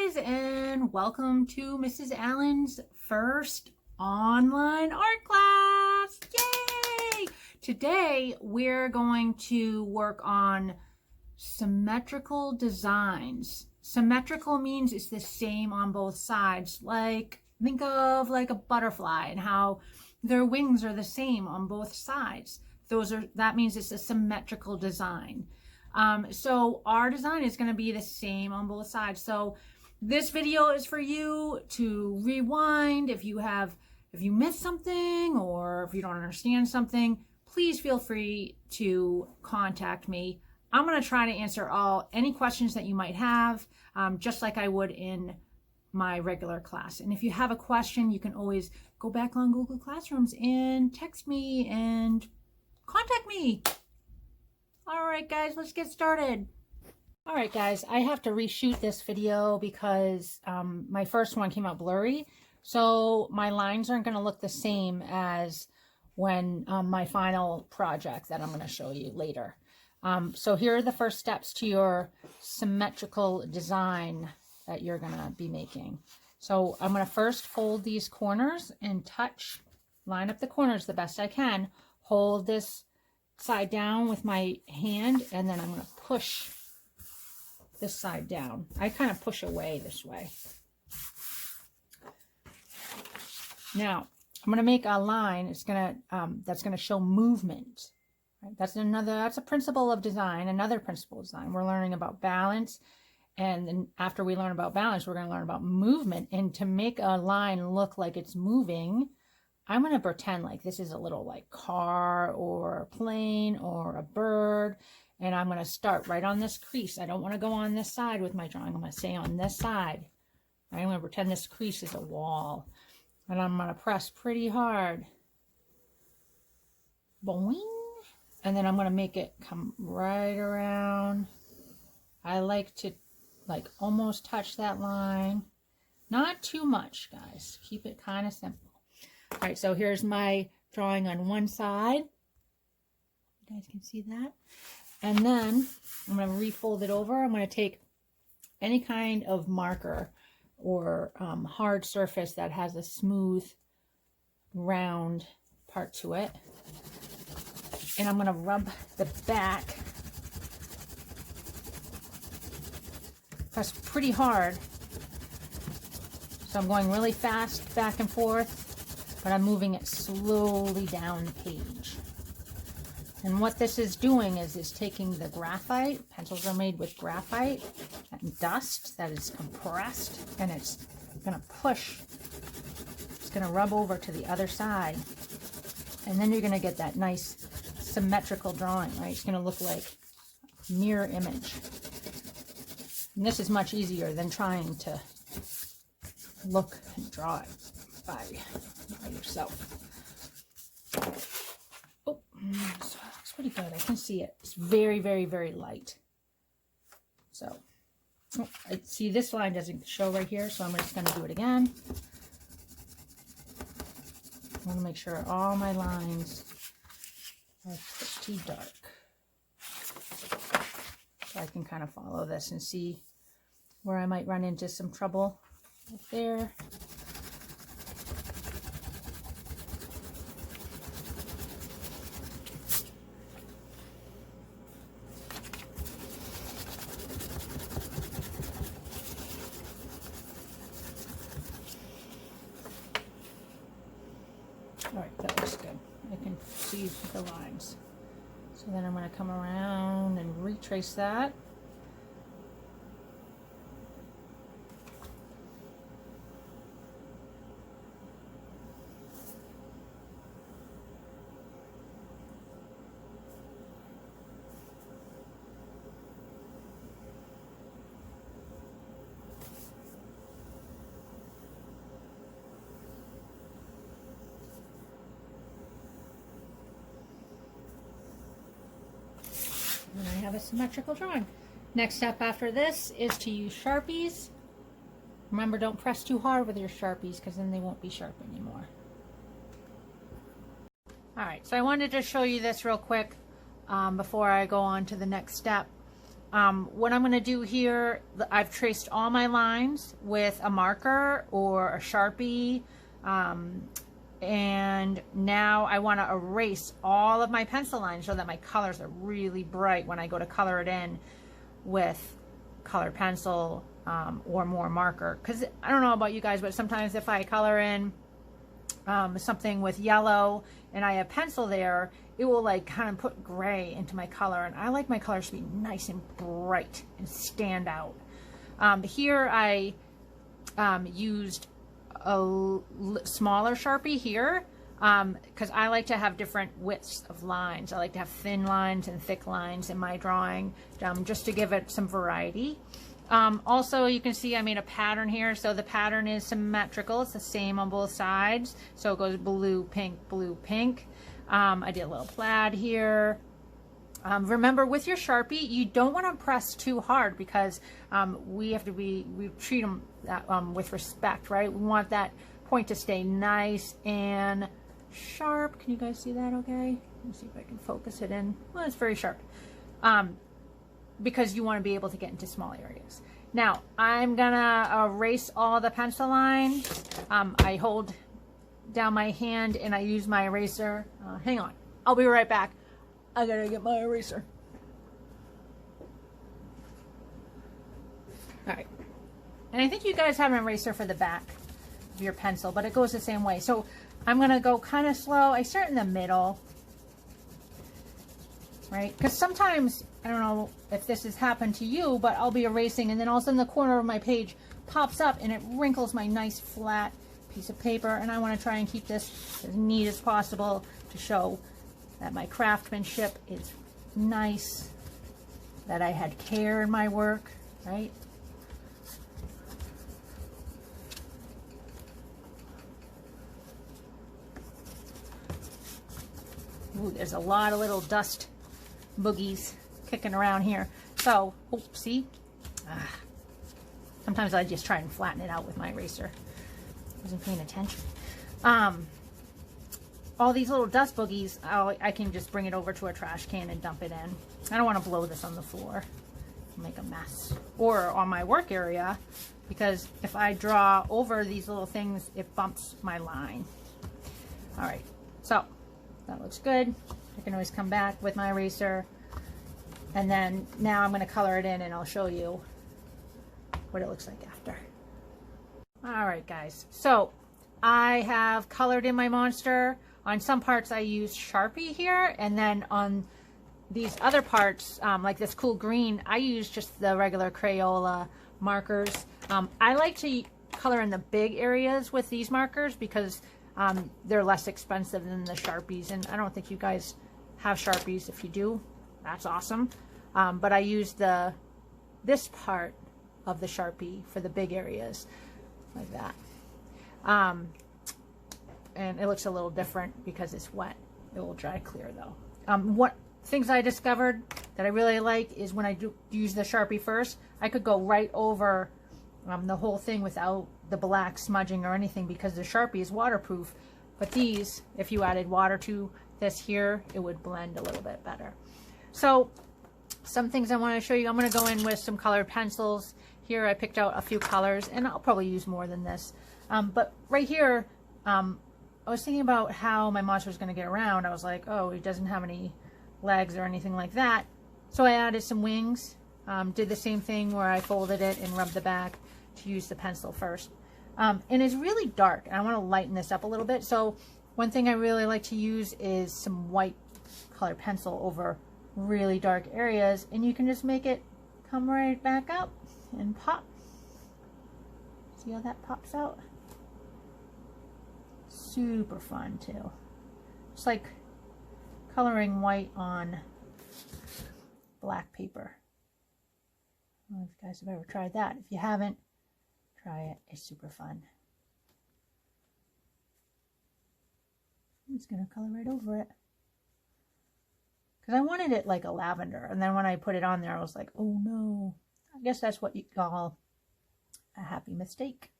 guys, and welcome to Mrs. Allen's first online art class. Yay! Today we're going to work on symmetrical designs. Symmetrical means it's the same on both sides. Like, think of like a butterfly and how their wings are the same on both sides. That means it's a symmetrical design. So our design is going to be the same on both sides. So this video is for you to rewind if you missed something or if you don't understand something. Please feel free to contact me. I'm going to try to answer any questions that you might have, just like I would in my regular class. And if you have a question, you can always go back on Google Classrooms and text me and contact me. All right, guys, let's get started. All right, guys, I have to reshoot this video because my first one came out blurry. So my lines aren't going to look the same as when my final project that I'm going to show you later. So here are the first steps to your symmetrical design that you're going to be making. So I'm going to first fold these corners and line up the corners the best I can. Hold this side down with my hand, and then I'm going to push this side down. I kind of push away this way. Now I'm going to make a line. It's going to that's going to show movement. Right? That's a principle of design. Another principle of design. We're learning about balance, and then after we learn about balance, we're going to learn about movement. And to make a line look like it's moving, I'm going to pretend like this is a little like car or a plane or a bird. And I'm going to start right on this crease. I don't want to go on this side with my drawing. I'm going to stay on this side. I'm going to pretend this crease is a wall. And I'm going to press pretty hard. Boing. And then I'm going to make it come right around. I like to almost touch that line. Not too much, guys. Keep it kind of simple. All right, so here's my drawing on one side. You guys can see that. And then I'm going to refold it over. I'm going to take any kind of marker or hard surface that has a smooth, round part to it. And I'm going to rub the back. Press pretty hard. So I'm going really fast back and forth, but I'm moving it slowly down the page. And what this is doing is taking the graphite, pencils are made with graphite and dust that is compressed, and it's going to push, it's going to rub over to the other side. And then you're going to get that nice symmetrical drawing, right? It's going to look like a mirror image. And this is much easier than trying to look and draw it by yourself. Oh, so it's pretty good. I can see it. It's very, very, very light. So, I see this line doesn't show right here, so I'm just going to do it again. I want to make sure all my lines are pretty dark. So I can kind of follow this and see where I might run into some trouble right there. All right, that looks good. I can see the lines. So then I'm going to come around and retrace that. And I have a symmetrical drawing. Next step after this is to use Sharpies. Remember, don't press too hard with your Sharpies because then they won't be sharp anymore. All right, so I wanted to show you this real quick before I go on to the next step. what I'm going to do here, I've traced all my lines with a marker or a Sharpie. And now I want to erase all of my pencil lines so that my colors are really bright when I go to color it in with colored pencil or more marker. Because I don't know about you guys, but sometimes if I color in something with yellow and I have pencil there, it will like kind of put gray into my color, and I like my colors to be nice and bright and stand out. Here I used a smaller Sharpie here because I like to have different widths of lines. I like to have thin lines and thick lines in my drawing just to give it some variety. Also, you can see I made a pattern here, so the pattern is symmetrical. It's the same on both sides, so it goes blue, pink, blue, pink. I did a little plaid here. Remember, with your Sharpie, you don't want to press too hard because we treat them with respect, right? We want that point to stay nice and sharp. Can you guys see that okay? Let me see if I can focus it in. Well, it's very sharp. Because you want to be able to get into small areas. Now, I'm gonna erase all the pencil lines. I hold down my hand and I use my eraser. Hang on, I'll be right back. I gotta get my eraser. All right, and I think you guys have an eraser for the back of your pencil, but it goes the same way. So I'm gonna go kind of slow. I start in the middle, right? Because sometimes, I don't know if this has happened to you, but I'll be erasing and then all of a sudden the corner of my page pops up and it wrinkles my nice flat piece of paper, and I want to try and keep this as neat as possible to show that my craftsmanship is nice, that I had care in my work, right? Ooh, there's a lot of little dust boogies kicking around here. So, oh, see? Sometimes I just try and flatten it out with my eraser. Wasn't paying attention. All these little dust boogies, I can just bring it over to a trash can and dump it in. I don't want to blow this on the floor, make a mess, or on my work area, because if I draw over these little things, it bumps my line. All right, so that looks good. I can always come back with my eraser, and then now I'm going to color it in and I'll show you what it looks like after. All right, guys, so I have colored in my monster. On some parts I use Sharpie here, and then on these other parts, like this cool green, I use just the regular Crayola markers. I like to color in the big areas with these markers because they're less expensive than the Sharpies, and I don't think you guys have Sharpies. If you do, that's awesome. But I use this part of the Sharpie for the big areas, like that. And it looks a little different because it's wet. It will dry clear though. What things I discovered that I really like is when I do use the Sharpie first, I could go right over the whole thing without the black smudging or anything because the Sharpie is waterproof. But these, if you added water to this here, it would blend a little bit better. So some things I want to show you, I'm going to go in with some colored pencils. Here I picked out a few colors, and I'll probably use more than this. But right here, I was thinking about how my monster was going to get around. I was like, oh, he doesn't have any legs or anything like that. So I added some wings. Did the same thing where I folded it and rubbed the back to use the pencil first. And it's really dark, and I want to lighten this up a little bit. So one thing I really like to use is some white colored pencil over really dark areas, and you can just make it come right back up and pop. See how that pops out? Super fun too. It's like coloring white on black paper. I don't know if you guys have ever tried that. If you haven't, try it. It's super fun. I'm just going to color right over it. Because I wanted it like a lavender. And then when I put it on there, I was like, oh no. I guess that's what you call a happy mistake.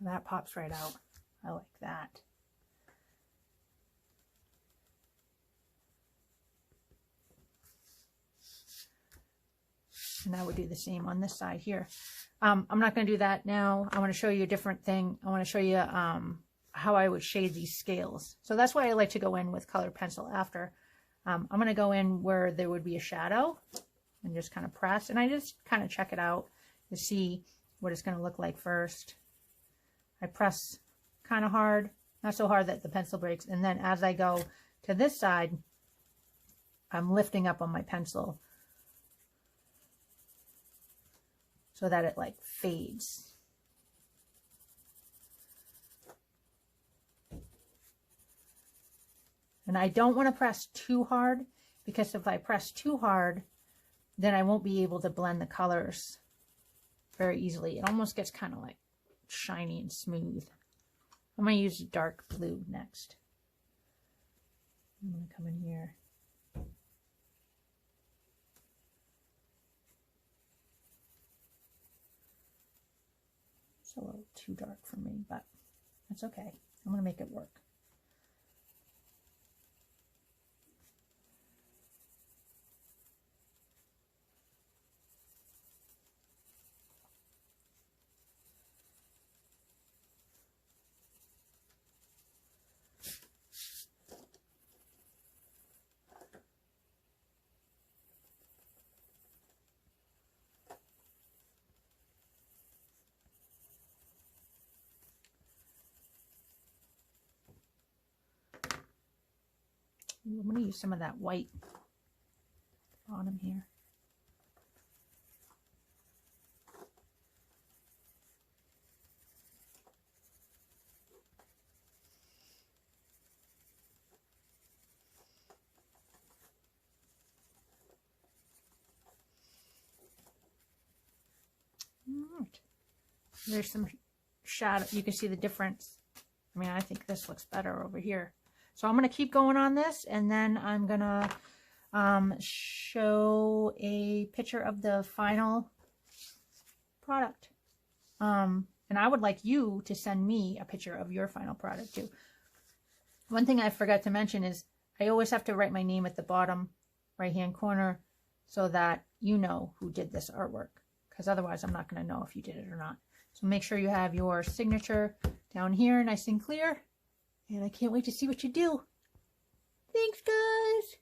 That pops right out. I like that. And I would do the same on this side here. I'm not going to do that now. I want to show you a different thing. I want to show you how I would shade these scales. So that's why I like to go in with colored pencil after. I'm going to go in where there would be a shadow and just kind of press. And I just kind of check it out to see what it's going to look like first. I press kind of hard, not so hard that the pencil breaks. And then as I go to this side, I'm lifting up on my pencil so that it like fades. And I don't want to press too hard, because if I press too hard, then I won't be able to blend the colors very easily. It almost gets kind of like shiny and smooth. I'm going to use dark blue next. I'm going to come in here. It's a little too dark for me, but that's okay. I'm going to make it work. I'm going to use some of that white bottom here. All right. There's some shadow. You can see the difference. I mean, I think this looks better over here. So I'm going to keep going on this, and then I'm going to show a picture of the final product. And I would like you to send me a picture of your final product too. One thing I forgot to mention is I always have to write my name at the bottom right-hand corner so that you know who did this artwork, because otherwise I'm not going to know if you did it or not. So make sure you have your signature down here nice and clear. And I can't wait to see what you do. Thanks, guys.